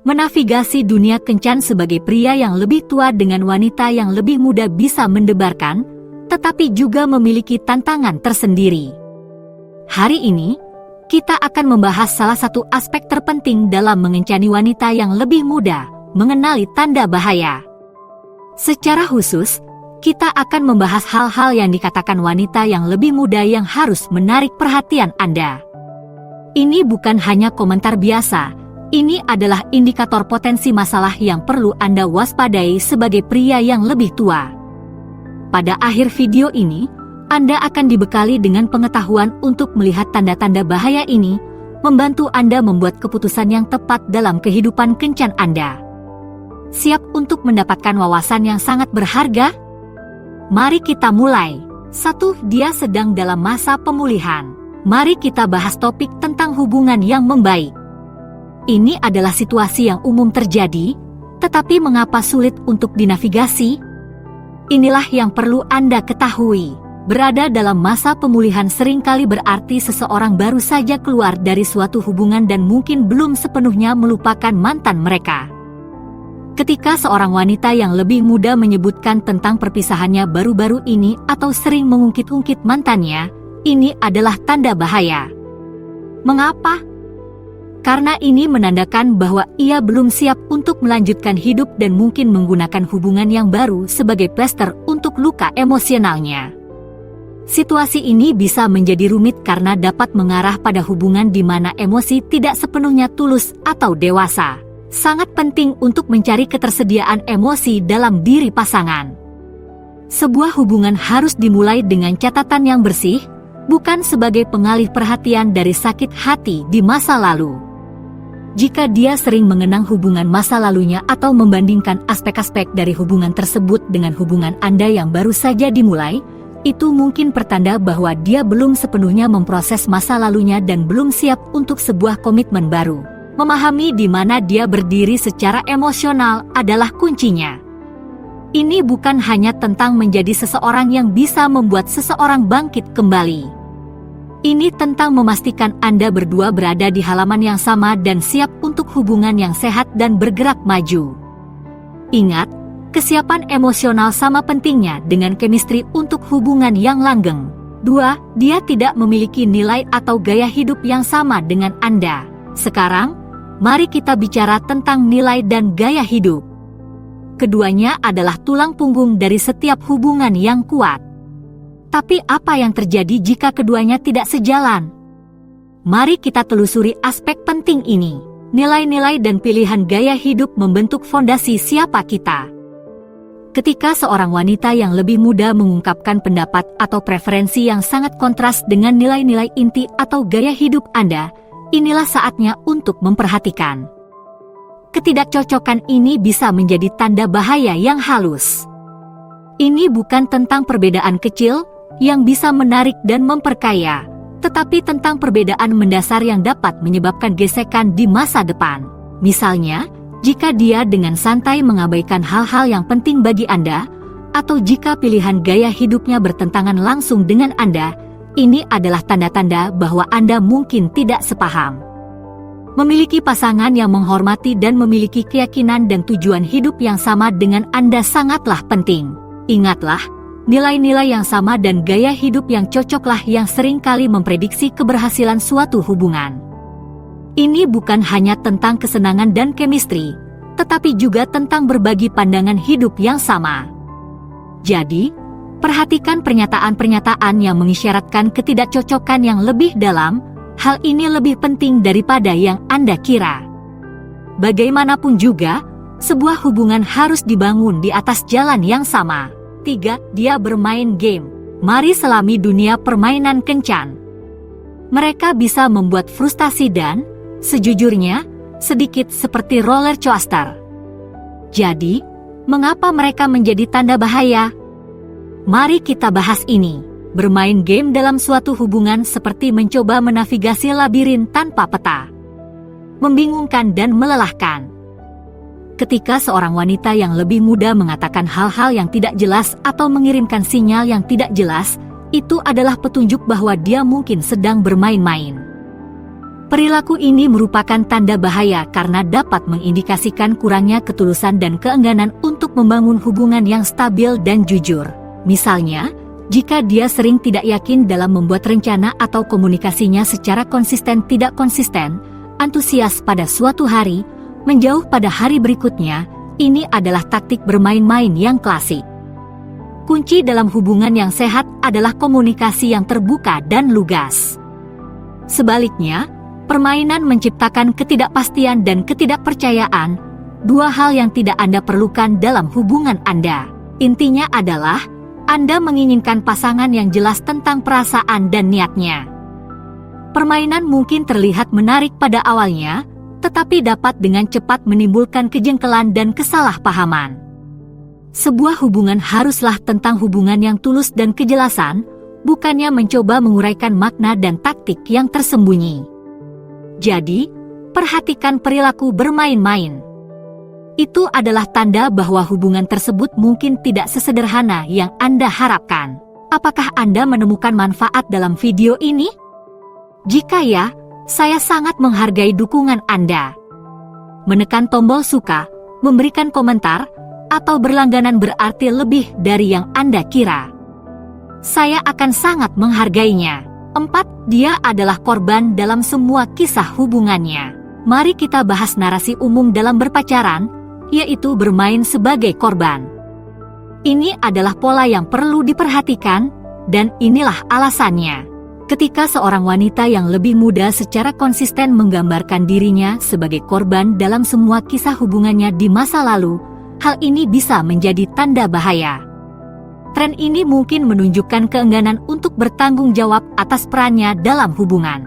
Menavigasi dunia kencan sebagai pria yang lebih tua dengan wanita yang lebih muda bisa mendebarkan, tetapi juga memiliki tantangan tersendiri. Hari ini, kita akan membahas salah satu aspek terpenting dalam mengencani wanita yang lebih muda, mengenali tanda bahaya. Secara khusus, kita akan membahas hal-hal yang dikatakan wanita yang lebih muda yang harus menarik perhatian Anda. Ini bukan hanya komentar biasa. Ini adalah indikator potensi masalah yang perlu Anda waspadai sebagai pria yang lebih tua. Pada akhir video ini, Anda akan dibekali dengan pengetahuan untuk melihat tanda-tanda bahaya ini, membantu Anda membuat keputusan yang tepat dalam kehidupan kencan Anda. Siap untuk mendapatkan wawasan yang sangat berharga? Mari kita mulai. 1. Dia sedang dalam masa pemulihan. Mari kita bahas topik tentang hubungan yang membaik. Ini adalah situasi yang umum terjadi, tetapi mengapa sulit untuk dinavigasi? Inilah yang perlu Anda ketahui. Berada dalam masa pemulihan seringkali berarti seseorang baru saja keluar dari suatu hubungan dan mungkin belum sepenuhnya melupakan mantan mereka. Ketika seorang wanita yang lebih muda menyebutkan tentang perpisahannya baru-baru ini atau sering mengungkit-ungkit mantannya, ini adalah tanda bahaya. Mengapa? Karena ini menandakan bahwa ia belum siap untuk melanjutkan hidup dan mungkin menggunakan hubungan yang baru sebagai plester untuk luka emosionalnya. Situasi ini bisa menjadi rumit karena dapat mengarah pada hubungan di mana emosi tidak sepenuhnya tulus atau dewasa. Sangat penting untuk mencari ketersediaan emosi dalam diri pasangan. Sebuah hubungan harus dimulai dengan catatan yang bersih, bukan sebagai pengalih perhatian dari sakit hati di masa lalu. Jika dia sering mengenang hubungan masa lalunya atau membandingkan aspek-aspek dari hubungan tersebut dengan hubungan Anda yang baru saja dimulai, itu mungkin pertanda bahwa dia belum sepenuhnya memproses masa lalunya dan belum siap untuk sebuah komitmen baru. Memahami di mana dia berdiri secara emosional adalah kuncinya. Ini bukan hanya tentang menjadi seseorang yang bisa membuat seseorang bangkit kembali. Ini tentang memastikan Anda berdua berada di halaman yang sama dan siap untuk hubungan yang sehat dan bergerak maju. Ingat, kesiapan emosional sama pentingnya dengan chemistry untuk hubungan yang langgeng. 2. Dia tidak memiliki nilai atau gaya hidup yang sama dengan Anda. Sekarang, mari kita bicara tentang nilai dan gaya hidup. Keduanya adalah tulang punggung dari setiap hubungan yang kuat. Tapi apa yang terjadi jika keduanya tidak sejalan? Mari kita telusuri aspek penting ini. Nilai-nilai dan pilihan gaya hidup membentuk fondasi siapa kita. Ketika seorang wanita yang lebih muda mengungkapkan pendapat atau preferensi yang sangat kontras dengan nilai-nilai inti atau gaya hidup Anda, inilah saatnya untuk memperhatikan. Ketidakcocokan ini bisa menjadi tanda bahaya yang halus. Ini bukan tentang perbedaan kecil yang bisa menarik dan memperkaya, tetapi tentang perbedaan mendasar yang dapat menyebabkan gesekan di masa depan. Misalnya, jika dia dengan santai mengabaikan hal-hal yang penting bagi Anda, atau jika pilihan gaya hidupnya bertentangan langsung dengan Anda, ini adalah tanda-tanda bahwa Anda mungkin tidak sepaham. Memiliki pasangan yang menghormati dan memiliki keyakinan dan tujuan hidup yang sama dengan Anda sangatlah penting. Ingatlah, nilai-nilai yang sama dan gaya hidup yang cocoklah yang seringkali memprediksi keberhasilan suatu hubungan. Ini bukan hanya tentang kesenangan dan chemistry, tetapi juga tentang berbagi pandangan hidup yang sama. Jadi, perhatikan pernyataan-pernyataan yang mengisyaratkan ketidakcocokan yang lebih dalam. Hal ini lebih penting daripada yang Anda kira. Bagaimanapun juga, sebuah hubungan harus dibangun di atas jalan yang sama. 3. Dia bermain game. Mari selami dunia permainan kencan. Mereka bisa membuat frustasi dan, sejujurnya, sedikit seperti roller coaster. Jadi, mengapa mereka menjadi tanda bahaya? Mari kita bahas ini. Bermain game dalam suatu hubungan seperti mencoba menavigasi labirin tanpa peta. Membingungkan dan melelahkan. Ketika seorang wanita yang lebih muda mengatakan hal-hal yang tidak jelas atau mengirimkan sinyal yang tidak jelas, itu adalah petunjuk bahwa dia mungkin sedang bermain-main. Perilaku ini merupakan tanda bahaya karena dapat mengindikasikan kurangnya ketulusan dan keengganan untuk membangun hubungan yang stabil dan jujur. Misalnya, jika dia sering tidak yakin dalam membuat rencana atau komunikasinya secara tidak konsisten, antusias pada suatu hari, menjauh pada hari berikutnya, ini adalah taktik bermain-main yang klasik. Kunci dalam hubungan yang sehat adalah komunikasi yang terbuka dan lugas. Sebaliknya, permainan menciptakan ketidakpastian dan ketidakpercayaan, dua hal yang tidak Anda perlukan dalam hubungan Anda. Intinya adalah, Anda menginginkan pasangan yang jelas tentang perasaan dan niatnya. Permainan mungkin terlihat menarik pada awalnya, tetapi dapat dengan cepat menimbulkan kejengkelan dan kesalahpahaman. Sebuah hubungan haruslah tentang hubungan yang tulus dan kejelasan, bukannya mencoba menguraikan makna dan taktik yang tersembunyi. Jadi, perhatikan perilaku bermain-main. Itu adalah tanda bahwa hubungan tersebut mungkin tidak sesederhana yang Anda harapkan. Apakah Anda menemukan manfaat dalam video ini? Jika ya, saya sangat menghargai dukungan Anda. Menekan tombol suka, memberikan komentar, atau berlangganan berarti lebih dari yang Anda kira. Saya akan sangat menghargainya. 4. Dia adalah korban dalam semua kisah hubungannya. Mari kita bahas narasi umum dalam berpacaran, yaitu bermain sebagai korban. Ini adalah pola yang perlu diperhatikan, dan inilah alasannya. Ketika seorang wanita yang lebih muda secara konsisten menggambarkan dirinya sebagai korban dalam semua kisah hubungannya di masa lalu, hal ini bisa menjadi tanda bahaya. Tren ini mungkin menunjukkan keengganan untuk bertanggung jawab atas perannya dalam hubungan.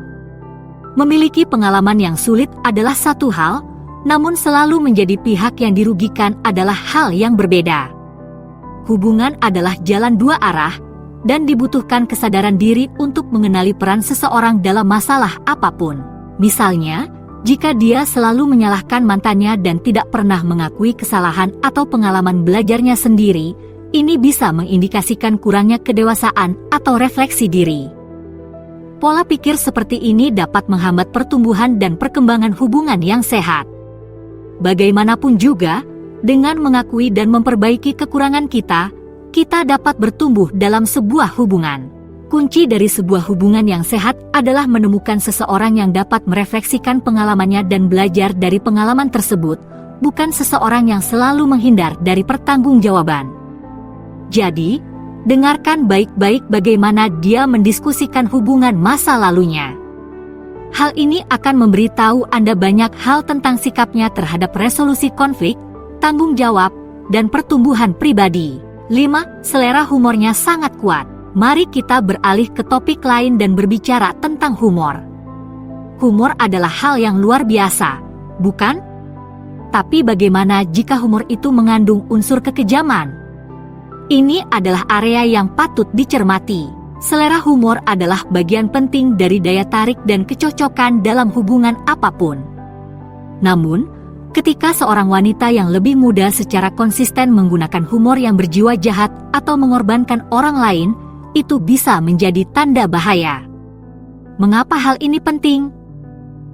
Memiliki pengalaman yang sulit adalah satu hal, namun selalu menjadi pihak yang dirugikan adalah hal yang berbeda. Hubungan adalah jalan dua arah, dan dibutuhkan kesadaran diri untuk mengenali peran seseorang dalam masalah apapun. Misalnya, jika dia selalu menyalahkan mantannya dan tidak pernah mengakui kesalahan atau pengalaman belajarnya sendiri, ini bisa mengindikasikan kurangnya kedewasaan atau refleksi diri. Pola pikir seperti ini dapat menghambat pertumbuhan dan perkembangan hubungan yang sehat. Bagaimanapun juga, dengan mengakui dan memperbaiki kekurangan kita dapat bertumbuh dalam sebuah hubungan. Kunci dari sebuah hubungan yang sehat adalah menemukan seseorang yang dapat merefleksikan pengalamannya dan belajar dari pengalaman tersebut, bukan seseorang yang selalu menghindar dari pertanggungjawaban. Jadi, dengarkan baik-baik bagaimana dia mendiskusikan hubungan masa lalunya. Hal ini akan memberitahu Anda banyak hal tentang sikapnya terhadap resolusi konflik, tanggung jawab, dan pertumbuhan pribadi. 5. Selera humornya sangat kuat. Mari kita beralih ke topik lain dan berbicara tentang humor. Humor adalah hal yang luar biasa, bukan? Tapi bagaimana jika humor itu mengandung unsur kekejaman? Ini adalah area yang patut dicermati. Selera humor adalah bagian penting dari daya tarik dan kecocokan dalam hubungan apapun. Namun, ketika seorang wanita yang lebih muda secara konsisten menggunakan humor yang berjiwa jahat atau mengorbankan orang lain, itu bisa menjadi tanda bahaya. Mengapa hal ini penting?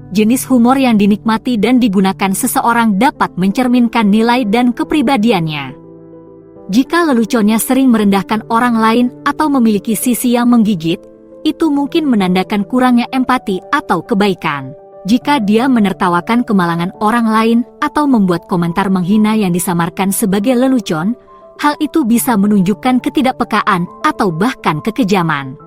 Jenis humor yang dinikmati dan digunakan seseorang dapat mencerminkan nilai dan kepribadiannya. Jika leluconnya sering merendahkan orang lain atau memiliki sisi yang menggigit, itu mungkin menandakan kurangnya empati atau kebaikan. Jika dia menertawakan kemalangan orang lain atau membuat komentar menghina yang disamarkan sebagai lelucon, hal itu bisa menunjukkan ketidakpekaan atau bahkan kekejaman.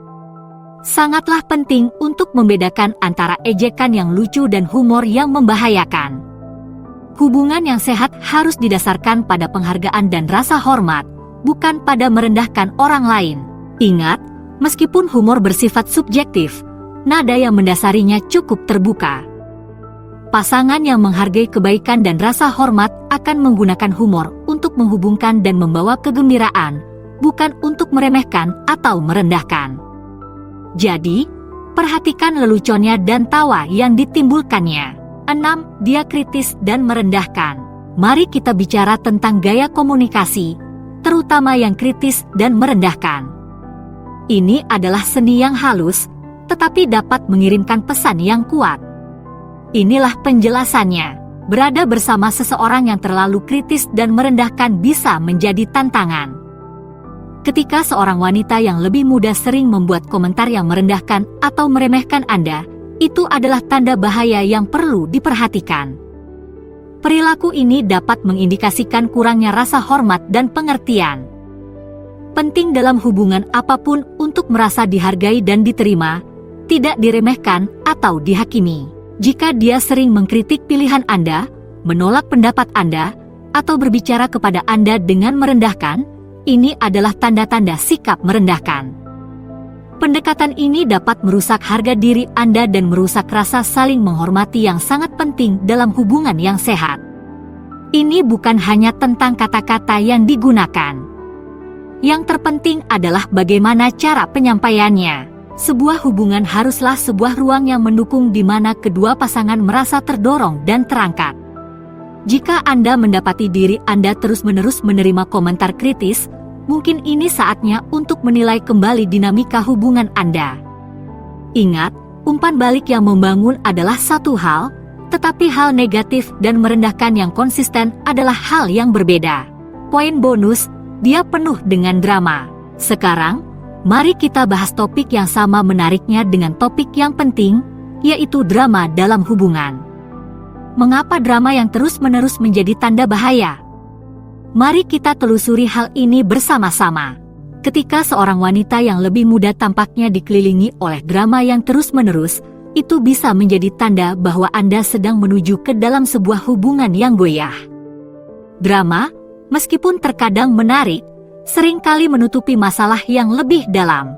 Sangatlah penting untuk membedakan antara ejekan yang lucu dan humor yang membahayakan. Hubungan yang sehat harus didasarkan pada penghargaan dan rasa hormat, bukan pada merendahkan orang lain. Ingat, meskipun humor bersifat subjektif, nada yang mendasarinya cukup terbuka. Pasangan yang menghargai kebaikan dan rasa hormat akan menggunakan humor untuk menghubungkan dan membawa kegembiraan, bukan untuk meremehkan atau merendahkan. Jadi, perhatikan leluconnya dan tawa yang ditimbulkannya. 6. Dia kritis dan merendahkan. Mari kita bicara tentang gaya komunikasi, terutama yang kritis dan merendahkan. Ini adalah seni yang halus, tetapi dapat mengirimkan pesan yang kuat. Inilah penjelasannya. Berada bersama seseorang yang terlalu kritis dan merendahkan bisa menjadi tantangan. Ketika seorang wanita yang lebih muda sering membuat komentar yang merendahkan atau meremehkan Anda, itu adalah tanda bahaya yang perlu diperhatikan. Perilaku ini dapat mengindikasikan kurangnya rasa hormat dan pengertian. Penting dalam hubungan apapun untuk merasa dihargai dan diterima, tidak diremehkan atau dihakimi. Jika dia sering mengkritik pilihan Anda, menolak pendapat Anda, atau berbicara kepada Anda dengan merendahkan, ini adalah tanda-tanda sikap merendahkan. Pendekatan ini dapat merusak harga diri Anda dan merusak rasa saling menghormati yang sangat penting dalam hubungan yang sehat. Ini bukan hanya tentang kata-kata yang digunakan. Yang terpenting adalah bagaimana cara penyampaiannya. Sebuah hubungan haruslah sebuah ruang yang mendukung di mana kedua pasangan merasa terdorong dan terangkat. Jika Anda mendapati diri Anda terus-menerus menerima komentar kritis, mungkin ini saatnya untuk menilai kembali dinamika hubungan Anda. Ingat, umpan balik yang membangun adalah satu hal, tetapi hal negatif dan merendahkan yang konsisten adalah hal yang berbeda. Poin bonus, dia penuh dengan drama. Sekarang, mari kita bahas topik yang sama menariknya dengan topik yang penting, yaitu drama dalam hubungan. Mengapa drama yang terus-menerus menjadi tanda bahaya? Mari kita telusuri hal ini bersama-sama. Ketika seorang wanita yang lebih muda tampaknya dikelilingi oleh drama yang terus-menerus, itu bisa menjadi tanda bahwa Anda sedang menuju ke dalam sebuah hubungan yang goyah. Drama, meskipun terkadang menarik, seringkali menutupi masalah yang lebih dalam.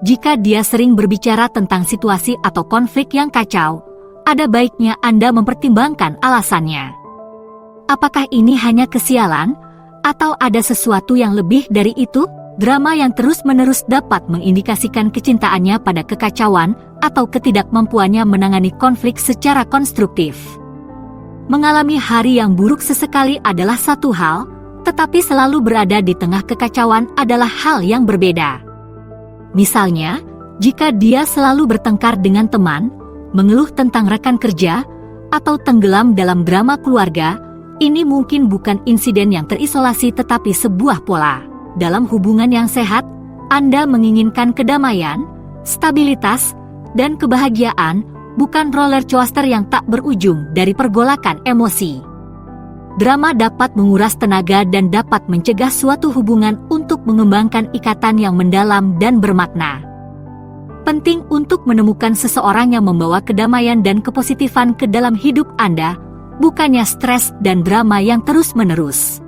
Jika dia sering berbicara tentang situasi atau konflik yang kacau, ada baiknya Anda mempertimbangkan alasannya. Apakah ini hanya kesialan, atau ada sesuatu yang lebih dari itu? Drama yang terus-menerus dapat mengindikasikan kecintaannya pada kekacauan atau ketidakmampuannya menangani konflik secara konstruktif. Mengalami hari yang buruk sesekali adalah satu hal, tetapi selalu berada di tengah kekacauan adalah hal yang berbeda. Misalnya, jika dia selalu bertengkar dengan teman, mengeluh tentang rekan kerja, atau tenggelam dalam drama keluarga, ini mungkin bukan insiden yang terisolasi tetapi sebuah pola. Dalam hubungan yang sehat, Anda menginginkan kedamaian, stabilitas, dan kebahagiaan, bukan roller coaster yang tak berujung dari pergolakan emosi. Drama dapat menguras tenaga dan dapat mencegah suatu hubungan untuk mengembangkan ikatan yang mendalam dan bermakna. Penting untuk menemukan seseorang yang membawa kedamaian dan kepositifan ke dalam hidup Anda, bukannya stres dan drama yang terus-menerus.